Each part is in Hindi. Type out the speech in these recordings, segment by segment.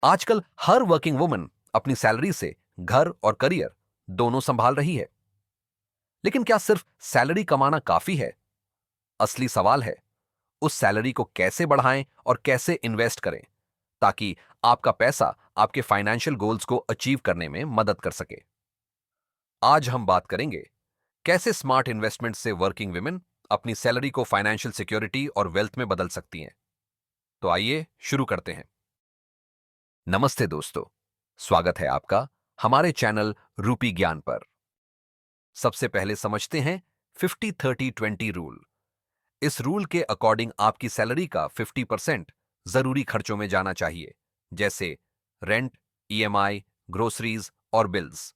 आजकल हर वर्किंग वुमन अपनी सैलरी से घर और करियर दोनों संभाल रही है। लेकिन क्या सिर्फ सैलरी कमाना काफी है? असली सवाल है उस सैलरी को कैसे बढ़ाएं और कैसे इन्वेस्ट करें ताकि आपका पैसा आपके फाइनेंशियल गोल्स को अचीव करने में मदद कर सके। आज हम बात करेंगे कैसे स्मार्ट इन्वेस्टमेंट से वर्किंग वुमेन अपनी सैलरी को फाइनेंशियल सिक्योरिटी और वेल्थ में बदल सकती हैं। तो आइए शुरू करते हैं। नमस्ते दोस्तों, स्वागत है आपका हमारे चैनल रूपी ज्ञान पर। सबसे पहले समझते हैं 50-30-20 रूल। इस रूल के अकॉर्डिंग आपकी सैलरी का 50% जरूरी खर्चों में जाना चाहिए, जैसे रेंट, ईएमआई, ग्रोसरीज और बिल्स।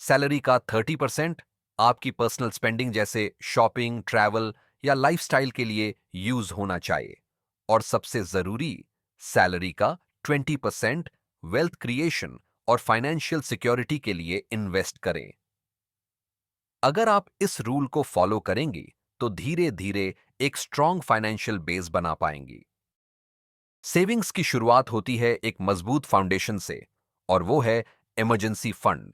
सैलरी का 30% आपकी पर्सनल स्पेंडिंग जैसे शॉपिंग, ट्रैवल या लाइफस्टाइल के लिए यूज होना चाहिए। और सबसे जरूरी, सैलरी का 20% वेल्थ क्रिएशन और फाइनेंशियल सिक्योरिटी के लिए इन्वेस्ट करें। अगर आप इस रूल को फॉलो करेंगी तो धीरे धीरे एक स्ट्रॉन्ग फाइनेंशियल बेस बना पाएंगी। सेविंग्स की शुरुआत होती है एक मजबूत फाउंडेशन से, और वो है इमरजेंसी फंड।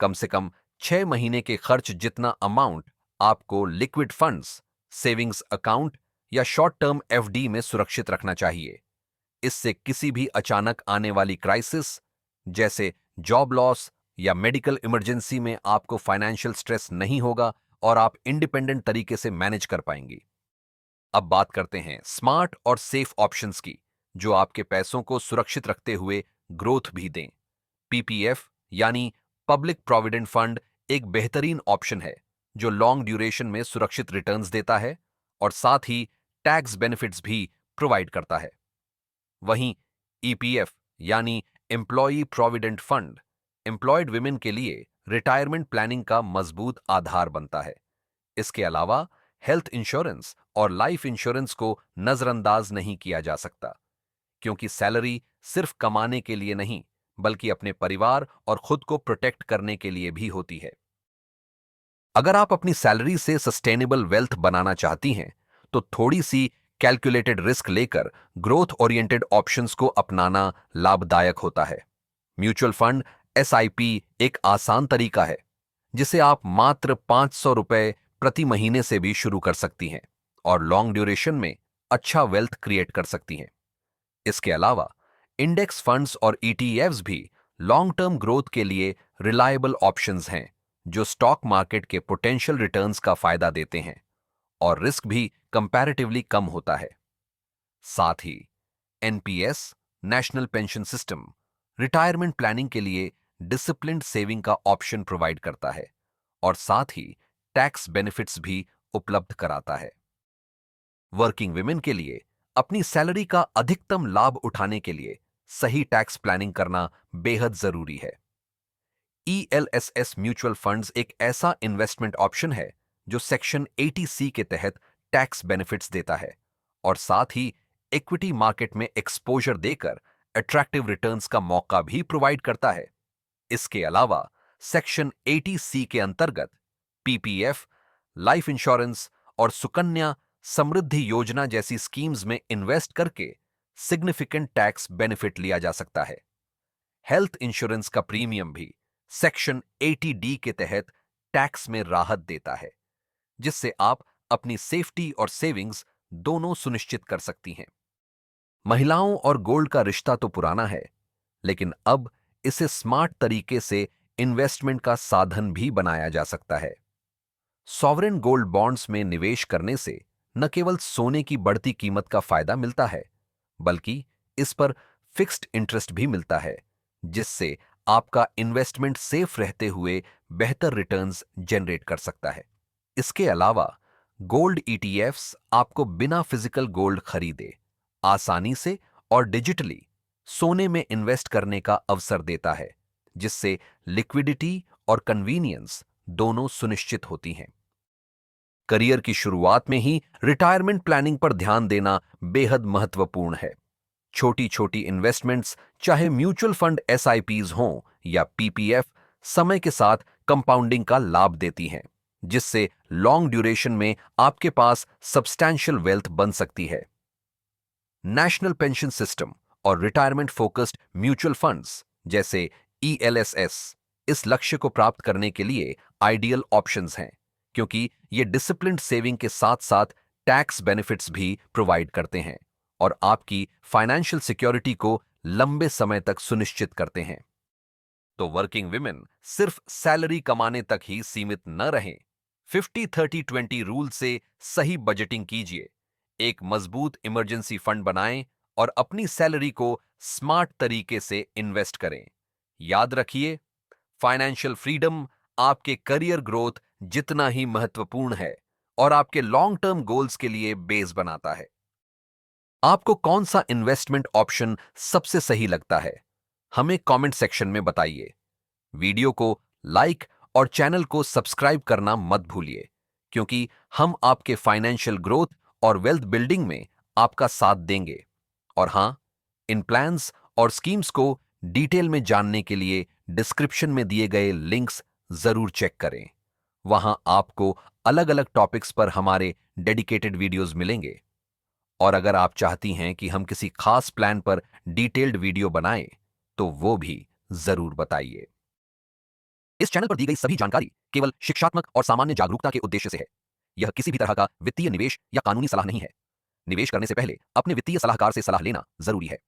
कम से कम 6 महीने के खर्च जितना अमाउंट आपको लिक्विड फंड्स, सेविंग्स अकाउंट या शॉर्ट टर्म एफडी में सुरक्षित रखना चाहिए। इससे किसी भी अचानक आने वाली क्राइसिस जैसे जॉब लॉस या मेडिकल इमरजेंसी में आपको फाइनेंशियल स्ट्रेस नहीं होगा और आप इंडिपेंडेंट तरीके से मैनेज कर पाएंगी। अब बात करते हैं स्मार्ट और सेफ ऑप्शंस की, जो आपके पैसों को सुरक्षित रखते हुए ग्रोथ भी दें। पीपीएफ यानी पब्लिक प्रोविडेंट फंड एक बेहतरीन ऑप्शन है जो लॉन्ग ड्यूरेशन में सुरक्षित रिटर्न्स देता है और साथ ही टैक्स बेनिफिट्स भी प्रोवाइड करता है। वहीं ईपीएफ यानी employee provident fund employed women के लिए रिटायरमेंट प्लानिंग का मजबूत आधार बनता है। इसके अलावा हेल्थ इंश्योरेंस और लाइफ इंश्योरेंस को नजरअंदाज नहीं किया जा सकता, क्योंकि सैलरी सिर्फ कमाने के लिए नहीं बल्कि अपने परिवार और खुद को प्रोटेक्ट करने के लिए भी होती है। अगर आप अपनी सैलरी से सस्टेनेबल वेल्थ बनाना चाहती हैं तो थोड़ी सी कैलकुलेटेड रिस्क लेकर ग्रोथ ओरिएंटेड ऑप्शंस को अपनाना लाभदायक होता है। म्यूचुअल फंड एसआईपी एक आसान तरीका है जिसे आप मात्र 500 रुपए प्रति महीने से भी शुरू कर सकती हैं और लॉन्ग ड्यूरेशन में अच्छा वेल्थ क्रिएट कर सकती हैं। इसके अलावा इंडेक्स फंड्स और ईटीएफ्स भी लॉन्ग टर्म ग्रोथ के लिए रिलायबल ऑप्शंस हैं, जो स्टॉक मार्केट के पोटेंशियल रिटर्न्स का फायदा देते हैं और रिस्क भी कंपैरेटिवली कम होता है। साथ ही NPS, national pension system, retirement planning के लिए डिसिप्लिन्ड सेविंग का ऑप्शन प्रोवाइड करता है और साथ ही टैक्स बेनिफिट्स भी उपलब्ध कराता है। वर्किंग विमेन के लिए अपनी सैलरी का अधिकतम लाभ उठाने के लिए सही टैक्स प्लानिंग करना बेहद जरूरी है। ईएलएसएस म्यूचुअल फंड्स एक ऐसा इन्वेस्टमेंट ऑप्शन है जो सेक्शन 80C के तहत टैक्स बेनिफिट्स देता है और साथ ही इक्विटी मार्केट में एक्सपोजर देकर अट्रैक्टिव रिटर्न्स का मौका भी प्रोवाइड करता है। इसके अलावा सेक्शन 80C के अंतर्गत पीपीएफ, लाइफ इंश्योरेंस और सुकन्या समृद्धि योजना जैसी स्कीम्स में इन्वेस्ट करके सिग्निफिकेंट टैक्स बेनिफिट लिया जा सकता है। हेल्थ इंश्योरेंस का प्रीमियम भी सेक्शन 80D के तहत टैक्स में राहत देता है, जिससे आप अपनी सेफ्टी और सेविंग्स दोनों सुनिश्चित कर सकती हैं। महिलाओं और गोल्ड का रिश्ता तो पुराना है, लेकिन अब इसे स्मार्ट तरीके से इन्वेस्टमेंट का साधन भी बनाया जा सकता है। सॉवरेन गोल्ड बॉन्ड्स में निवेश करने से न केवल सोने की बढ़ती कीमत का फायदा मिलता है, बल्कि इस पर फिक्स्ड इंटरेस्ट भी मिलता है, जिससे आपका इन्वेस्टमेंट सेफ रहते हुए बेहतर रिटर्न्स जनरेट कर सकता है। इसके अलावा गोल्ड ईटीएफ्स आपको बिना फिजिकल गोल्ड खरीदे आसानी से और डिजिटली सोने में इन्वेस्ट करने का अवसर देता है, जिससे लिक्विडिटी और कन्वीनियंस दोनों सुनिश्चित होती हैं। करियर की शुरुआत में ही रिटायरमेंट प्लानिंग पर ध्यान देना बेहद महत्वपूर्ण है। छोटी छोटी इन्वेस्टमेंट्स, चाहे म्यूचुअल फंड एसआईपीज हों या पीपीएफ, समय के साथ कंपाउंडिंग का लाभ देती हैं, जिससे लॉन्ग ड्यूरेशन में आपके पास सब्सटैंशियल वेल्थ बन सकती है। नेशनल पेंशन सिस्टम और रिटायरमेंट फोकस्ड म्यूचुअल फंड्स जैसे ELSS इस लक्ष्य को प्राप्त करने के लिए आइडियल ऑप्शंस हैं, क्योंकि ये डिसिप्लिन्ड सेविंग के साथ साथ टैक्स बेनिफिट्स भी प्रोवाइड करते हैं और आपकी फाइनेंशियल सिक्योरिटी को लंबे समय तक सुनिश्चित करते हैं। तो वर्किंग विमेन सिर्फ सैलरी कमाने तक ही सीमित न रहें। 50-30-20 रूल से सही बजटिंग कीजिए, एक मजबूत इमरजेंसी फंड बनाएं और अपनी सैलरी को स्मार्ट तरीके से इन्वेस्ट करें। याद रखिए, फाइनेंशियल फ्रीडम आपके करियर ग्रोथ जितना ही महत्वपूर्ण है और आपके लॉन्ग टर्म गोल्स के लिए बेस बनाता है। आपको कौन सा इन्वेस्टमेंट ऑप्शन सबसे सही लगता है? हमें कमेंट सेक्शन में बताइए। वीडियो को लाइक और चैनल को सब्सक्राइब करना मत भूलिए, क्योंकि हम आपके फाइनेंशियल ग्रोथ और वेल्थ बिल्डिंग में आपका साथ देंगे। और हां, इन प्लान्स और स्कीम्स को डिटेल में जानने के लिए डिस्क्रिप्शन में दिए गए लिंक्स जरूर चेक करें। वहां आपको अलग अलग टॉपिक्स पर हमारे डेडिकेटेड वीडियोस मिलेंगे। और अगर आप चाहती हैं कि हम किसी खास प्लान पर डिटेल्ड वीडियो बनाएं, तो वो भी जरूर बताइए। इस चैनल पर दी गई सभी जानकारी केवल शिक्षात्मक और सामान्य जागरूकता के उद्देश्य से है। यह किसी भी तरह का वित्तीय निवेश या कानूनी सलाह नहीं है। निवेश करने से पहले अपने वित्तीय सलाहकार से सलाह लेना जरूरी है।